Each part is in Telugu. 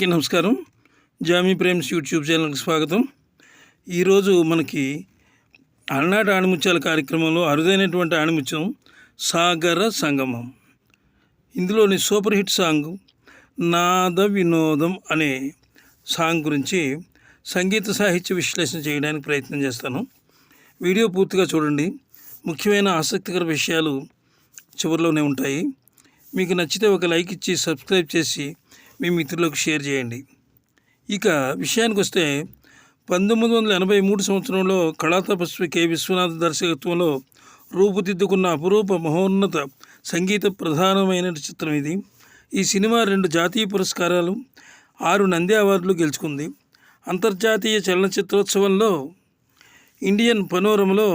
అందరికీ నమస్కారం. జామీ ప్రేమ్స్ యూట్యూబ్ ఛానల్కి స్వాగతం. ఈరోజు మనకి అలనాటి ఆణిముత్యాల కార్యక్రమంలో అరుదైనటువంటి ఆణిముత్యం సాగర సంగమం. ఇందులోని సూపర్ హిట్ సాంగ్ నాద వినోదం అనే సాంగ్ గురించి సంగీత సాహిత్య విశ్లేషణ చేయడానికి ప్రయత్నం చేస్తాను. వీడియో పూర్తిగా చూడండి. ముఖ్యమైన ఆసక్తికర విషయాలు చివరిలోనే ఉంటాయి. మీకు నచ్చితే ఒక లైక్ ఇచ్చి సబ్స్క్రైబ్ చేసి మీ మిత్రులకు షేర్ చేయండి. ఇక విషయానికి వస్తే 1983 సంవత్సరంలో కళాతపస్వి కె విశ్వనాథ్ దర్శకత్వంలో రూపుదిద్దుకున్న అపురూప మహోన్నత సంగీత ప్రధానమైన చిత్రం ఇది. ఈ సినిమా 2 జాతీయ పురస్కారాలు, 6 నంది అవార్డులు గెలుచుకుంది. అంతర్జాతీయ చలనచిత్రోత్సవంలో ఇండియన్ పనోరమలో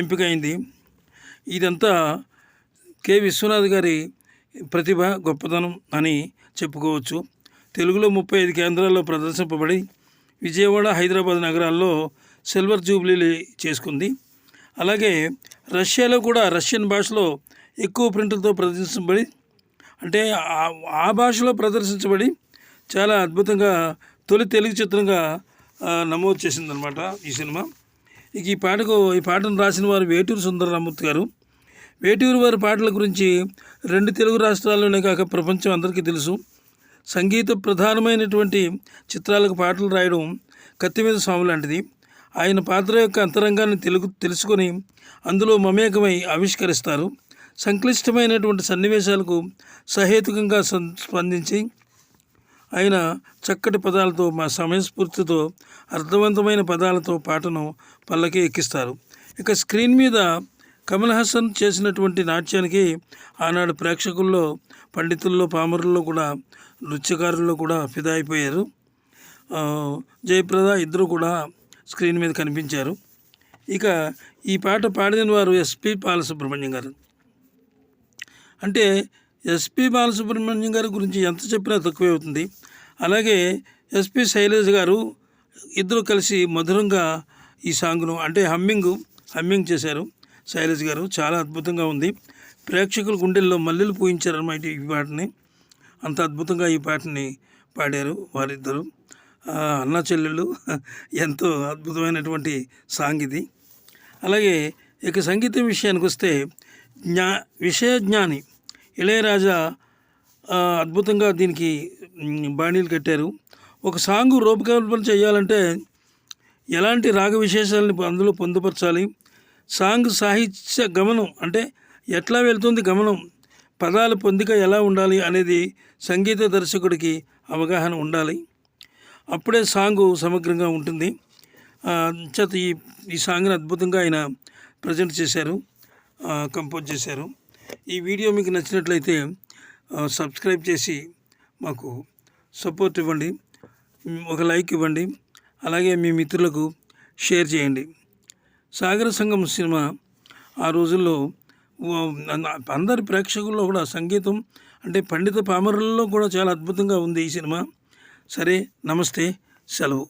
ఎంపికైంది. ఇదంతా కె విశ్వనాథ్ గారి ప్రతిభ, గొప్పతనం అని చెప్పుకోవచ్చు. తెలుగులో 35 కేంద్రాల్లో ప్రదర్శింపబడి విజయవాడ, హైదరాబాద్ నగరాల్లో సిల్వర్ జూబ్లీ చేసుకుంది. అలాగే రష్యాలో కూడా రష్యన్ భాషలో ఎక్కువ ప్రింట్లతో ప్రదర్శించబడి, అంటే ఆ భాషలో ప్రదర్శించబడి చాలా అద్భుతంగా తొలి తెలుగు చిత్రంగా నమోదు చేసిందనమాట ఈ సినిమా. ఇక ఈ పాటను రాసిన వారు వేటూరి సుందరరామూర్తి గారు. వేటూరి వారి పాటల గురించి 2 తెలుగు రాష్ట్రాల్లోనే కాక ప్రపంచం అందరికీ తెలుసు. సంగీత ప్రధానమైనటువంటి చిత్రాలకు పాటలు రాయడం కత్తి మీద స్వామి లాంటిది. ఆయన పాత్ర యొక్క అంతరంగాన్ని తెలుసుకొని అందులో మమేకమై ఆవిష్కరిస్తారు. సంక్లిష్టమైనటువంటి సన్నివేశాలకు సహేతుకంగా స్పందించి ఆయన చక్కటి పదాలతో, మా సమయస్ఫూర్తితో, అర్థవంతమైన పదాలతో పాటను పల్లకి ఎక్కిస్తారు. ఇక స్క్రీన్ మీద కమల్ హాసన్ చేసినటువంటి నాట్యానికి ఆనాడు ప్రేక్షకుల్లో, పండితుల్లో, పామరుల్లో కూడా, నృత్యకారుల్లో కూడా ఫిదా అయిపోయారు. జయప్రద ఇద్దరు కూడా స్క్రీన్ మీద కనిపించారు. ఇక ఈ పాట పాడిన వారు ఎస్పి బాలసుబ్రహ్మణ్యం గారు. అంటే ఎస్పి బాలసుబ్రహ్మణ్యం గారి గురించి ఎంత చెప్పినా తక్కువే అవుతుంది. అలాగే ఎస్పి శైలజ గారు ఇద్దరు కలిసి మధురంగా ఈ సాంగ్ను, అంటే హమ్మింగ్ చేశారు. శైలజ గారు చాలా అద్భుతంగా ఉంది. ప్రేక్షకుల గుండెల్లో మల్లెలు పూయించారన్నమాట ఈ పాటని. అంత అద్భుతంగా ఈ పాటని పాడారు వారిద్దరు అన్నా చెల్లెళ్ళు. ఎంతో అద్భుతమైనటువంటి సాంగ్ ఇది. అలాగే ఇక సంగీతం విషయానికి వస్తే విషయజ్ఞాని ఇళయరాజా అద్భుతంగా దీనికి బాణీలు కట్టారు. ఒక సాంగ్ రూపకల్పన చేయాలంటే ఎలాంటి రాగ విశేషాలని అందులో పొందుపరచాలి, సాంగ్ సాహిత్య గమనం అంటే ఎట్లా వెళ్తుంది గమనం, పదాల పొందిక ఎలా ఉండాలి అనేది సంగీత దర్శకుడికి అవగాహన ఉండాలి. అప్పుడే సాంగు సమగ్రంగా ఉంటుంది. చేత ఈ సాంగ్ని అద్భుతంగా ఆయన ప్రజెంట్ చేశారు, కంపోజ్ చేశారు. ఈ వీడియో మీకు నచ్చినట్లయితే సబ్స్క్రైబ్ చేసి మాకు సపోర్ట్ ఇవ్వండి, ఒక లైక్ ఇవ్వండి. అలాగే మీ మిత్రులకు షేర్ చేయండి. సాగర సంగమం సినిమా ఆ రోజుల్లో అందరి ప్రేక్షకుల్లో కూడా సంగీతం, అంటే పండిత పామరుల్లో కూడా చాలా అద్భుతంగా ఉంది ఈ సినిమా. సరే, నమస్తే, సెలవు.